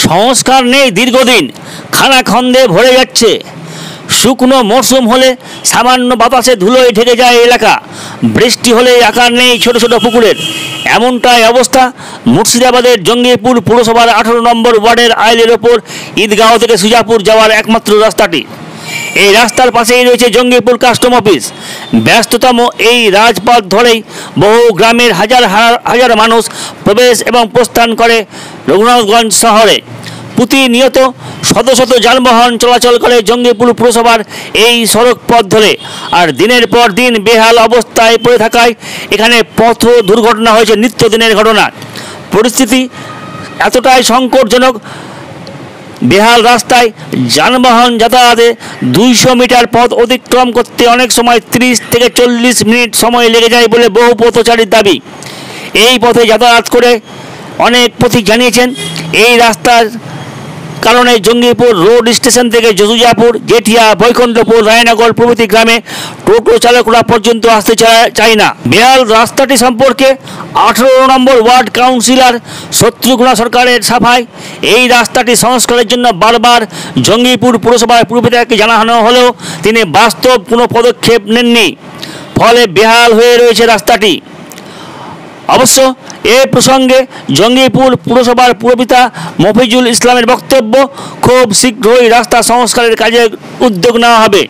সংস্কার নেই দীর্ঘদিন, খানাখন্দে ভরে যাচ্ছে। শুকনো মরশুম হলে সামান্য বাতাসে ধুলোয় ঢেকে যায় এলাকা, বৃষ্টি হলে আকার নেই ছোট ছোট পুকুরের। এমনটাই অবস্থা মুর্শিদাবাদের জঙ্গিপুর পুরসভার 18 নম্বর ওয়ার্ডের আইলের ওপর ঈদগাঁও থেকে সুজাপুর যাওয়ার একমাত্র রাস্তাটি। এই রাস্তার পাশেই রয়েছে জঙ্গিপুর কাস্টম অফিস। ব্যস্ততম এই রাজপথ ধরেই বহু গ্রামের হাজার হাজার মানুষ প্রবেশ এবং প্রস্থান করে রঘুনাথগঞ্জ শহরে। প্রতিনিয়ত শত শত যানবাহন চলাচল করে জঙ্গিপুর পুরসভার এই সড়ক পথ ধরে, আর দিনের পর দিন বেহাল অবস্থায় পড়ে থাকায় এখানে পথ দুর্ঘটনা হয়েছে নিত্যদিনের ঘটনা। পরিস্থিতি এতটাই সংকটজনক, বেহাল রাস্তায় যানবাহন যাতায়াতে 200 মিটার পথ অতিক্রম করতে অনেক সময় 30 থেকে 40 মিনিট সময় লেগে যায় বলে বহু পথচারীর দাবি। এই পথে যাতায়াত করে অনেক পথিক জানিয়েছেন এই রাস্তার কারণে জঙ্গিপুর রোড স্টেশন থেকে সুজাপুর, জেঠিয়া, বৈকুণ্ঠপুর, রায়নগর প্রভৃতি গ্রামে টোটো চালকরা পর্যন্ত আসতে চায় না। বেহাল রাস্তাটি সম্পর্কে 18 নম্বর ওয়ার্ড কাউন্সিলর শত্রুঘ্ন সরকারের সাফাই, এই রাস্তাটি সংস্কারের জন্য বারবার জঙ্গিপুর পুরসভার পুরপিতাকে জানানো হলেও তিনি বাস্তব কোনো পদক্ষেপ নেননি, ফলে বেহাল হয়ে রয়েছে রাস্তাটি। অবশ্য এ প্রসঙ্গে জঙ্গিপুর পুরসভার পুরপিতা মফিজুল ইসলামের বক্তব্য, খুব শীঘ্রই রাস্তা সংস্কারের কাজে উদ্যোগ নেওয়া হবে।